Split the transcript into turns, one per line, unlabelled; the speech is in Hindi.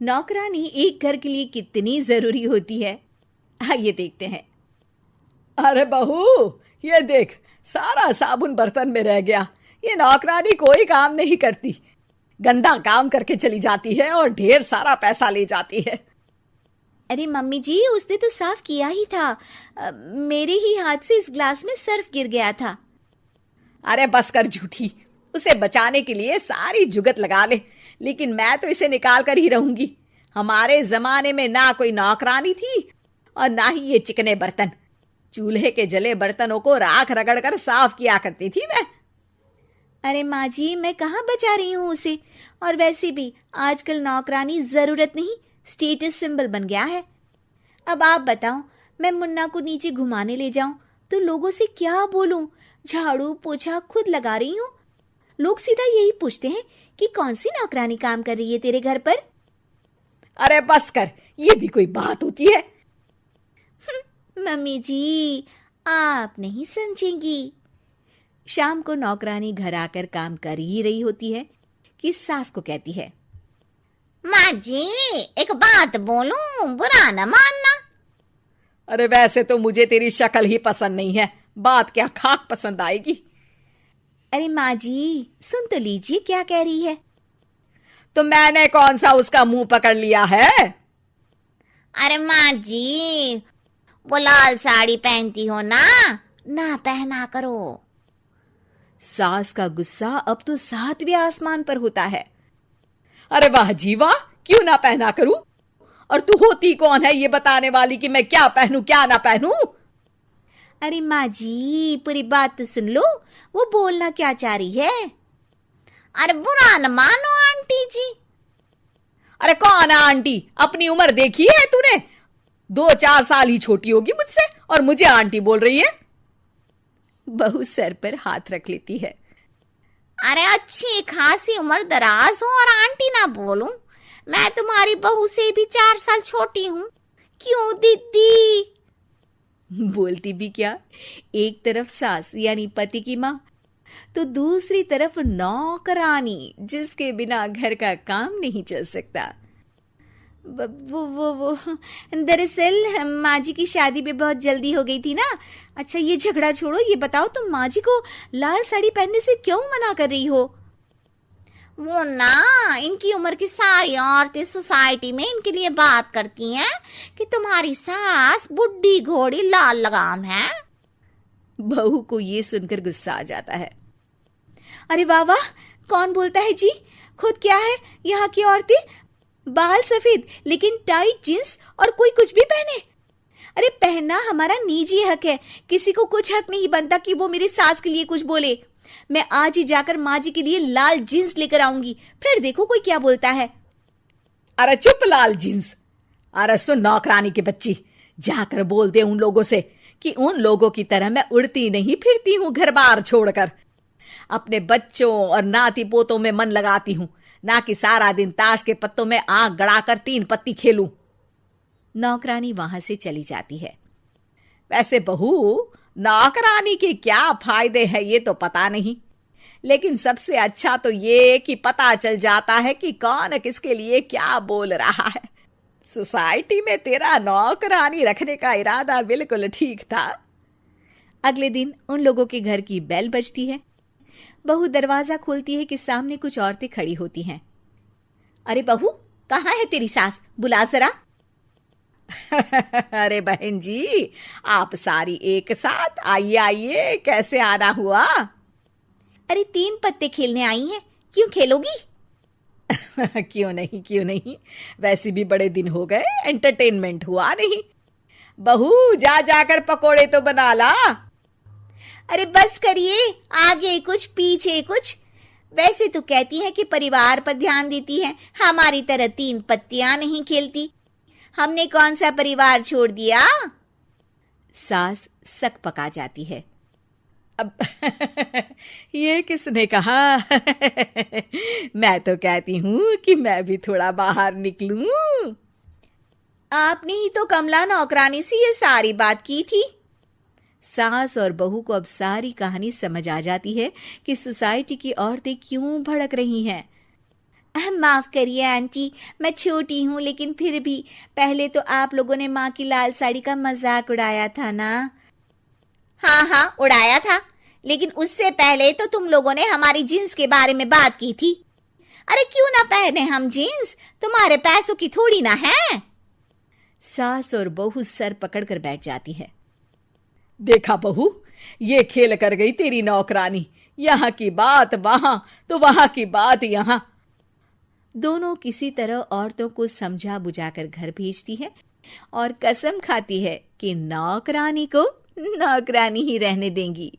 नौकरानी एक घर के लिए कितनी जरूरी होती है, आइए देखते हैं।
अरे बहू, ये देख, सारा साबुन बर्तन में रह गया। ये नौकरानी कोई काम नहीं करती, गंदा काम करके चली जाती है और ढेर सारा पैसा ले जाती है।
अरे मम्मी जी, उसने तो साफ किया ही था। मेरे ही हाथ से इस ग्लास में सर्फ गिर गया था।
अरे बस कर झूठी, उसे बचाने के लिए सारी जुगत लगा ले, लेकिन मैं तो इसे निकाल कर ही रहूंगी। हमारे जमाने में ना कोई नौकरानी थी और ना ही ये चिकने बर्तन। चूल्हे के जले बर्तनों को राख रगड़ कर साफ किया करती थी मैं।
अरे माँ जी, मैं कहाँ बचा रही हूँ उसे। और वैसे भी आजकल नौकरानी जरूरत नहीं, स्टेटस सिंबल बन गया है। अब आप बताओ, मैं मुन्ना को नीचे घुमाने ले जाऊं तो लोगों से क्या बोलूं? झाड़ू पोछा खुद लगा रही हूँ। लोग सीधा यही पूछते हैं कि कौन सी नौकरानी काम कर रही है तेरे घर पर।
अरे बस कर, ये भी कोई बात होती है?
मम्मी जी, आप नहीं समझेंगी। शाम को नौकरानी घर आकर काम कर ही रही होती है कि सास को कहती है,
माँ जी, एक बात बोलूं, बुरा न मानना।
अरे वैसे तो मुझे तेरी शक्ल ही पसंद नहीं है, बात क्या खाक पसंद आएगी।
अरे माँ जी, सुन तो लीजिए क्या कह रही है।
तो मैंने कौन सा उसका मुंह पकड़ लिया है?
अरे माँ जी, वो लाल साड़ी पहनती हो ना, ना पहना करो।
सास का गुस्सा अब तो 7वें आसमान पर होता है।
अरे वाह जी वाह, क्यों ना पहना करूं? और तू होती कौन है ये बताने वाली कि मैं क्या पहनूं क्या ना पहनूं?
अरे माँ जी, पूरी बात तो सुन लो, वो बोलना क्या चाह रही है।
अरे बुरा न मानो आंटी जी।
अरे कौन है आंटी? अपनी उम्र देखी है तूने? 2-4 साल ही छोटी होगी मुझसे और मुझे आंटी बोल रही है।
बहू सर पर हाथ रख लेती है।
अरे अच्छी खासी उम्र दराज हो और आंटी ना बोलूं? मैं तुम्हारी बहू से भी 4 साल छोटी हूँ। क्यों दीदी?
बोलती भी क्या, एक तरफ सास यानी पति की माँ, तो दूसरी तरफ नौकरानी जिसके बिना घर का काम नहीं चल सकता। वो दरअसल माँ जी की शादी भी बहुत जल्दी हो गई थी ना। अच्छा ये झगड़ा छोड़ो, ये बताओ तुम माँ जी को लाल साड़ी पहनने से क्यों मना कर रही हो?
वो ना, इनकी उम्र की सारी औरतें सोसाइटी में इनके लिए बात करती हैं कि तुम्हारी सास बुढ़ी घोड़ी लाल लगाम है।
बहू को ये सुनकर गुस्सा आ जाता है। अरे वाह वाह, कौन बोलता है जी? खुद क्या है यहाँ की औरतें, बाल सफेद लेकिन टाइट जींस और कोई कुछ भी पहने। अरे पहनना हमारा निजी हक है, किसी को कुछ हक नहीं बनता कि वो मेरी सास के लिए कुछ बोले। मैं आज ही जाकर माँ जी के लिए लाल जींस लेकर आऊंगी, फिर देखो कोई क्या बोलता है।
अरे चुप लाल जींस। अरे सुन नौकरानी की बच्ची, जाकर बोल दे उन लोगों से कि उन लोगों की तरह मैं उड़ती नहीं फिरती हूँ घर बार छोड़कर। अपने बच्चों और नाती पोतों में मन लगाती हूँ, ना कि सारा दिन ताश के पत्तों में आंख गड़ाकर 3 पत्ती खेलूं।
नौकरानी वहां से चली जाती है।
वैसे बहू, नौकरानी के क्या फायदे हैं ये तो पता नहीं, लेकिन सबसे अच्छा तो ये कि पता चल जाता है कि कौन किसके लिए क्या बोल रहा है। सोसाइटी में तेरा नौकरानी रखने का इरादा बिल्कुल ठीक था।
अगले दिन उन लोगों के घर की बेल बजती है। बहू दरवाजा खोलती है कि सामने कुछ औरतें खड़ी होती हैं। अरे बहू, कहाँ है तेरी सास? बुला जरा।
अरे बहन जी, आप सारी एक साथ आइए आइए, कैसे आना हुआ?
अरे 3 पत्ते खेलने आई हैं, क्यों खेलोगी?
क्यों नहीं, वैसे भी बड़े दिन हो गए, एंटरटेनमेंट हुआ नहीं। बहू जा जाकर पकोड़े तो बना ला।
अरे बस करिए, आगे कुछ पीछे कुछ। वैसे तो कहती है कि परिवार पर ध्यान देती है, हमारी तरह 3 पत्तियां नहीं खेलती। हमने कौन सा परिवार छोड़ दिया? सास सक पका जाती है।
अब ये किसने कहा? मैं तो कहती हूँ कि मैं भी थोड़ा बाहर निकलूं।
आपने ही तो कमला नौकरानी से ये सारी बात की थी। सास और बहू को अब सारी कहानी समझ आ जाती है कि सोसाइटी की औरतें क्यों भड़क रही हैं। माफ करिए आंटी, मैं छोटी हूँ, लेकिन फिर भी पहले तो आप लोगों ने माँ की लाल साड़ी का मजाक उड़ाया था ना।
हाँ हाँ, उड़ाया था, लेकिन उससे पहले तो तुम लोगों ने हमारी जीन्स के बारे में बात की थी। अरे क्यों ना पहने हम जीन्स, तुम्हारे पैसों की थोड़ी ना है।
सास और बहू सर पकड़कर बैठ जाती है। देखा बहू, ये खेल कर गई तेरी नौकरानी, यहाँ की बात वहां तो वहां की बात यहाँ। दोनों किसी तरह औरतों को समझा बुझाकर घर भेजती है और कसम खाती है कि नौकरानी को नौकरानी ही रहने देंगी।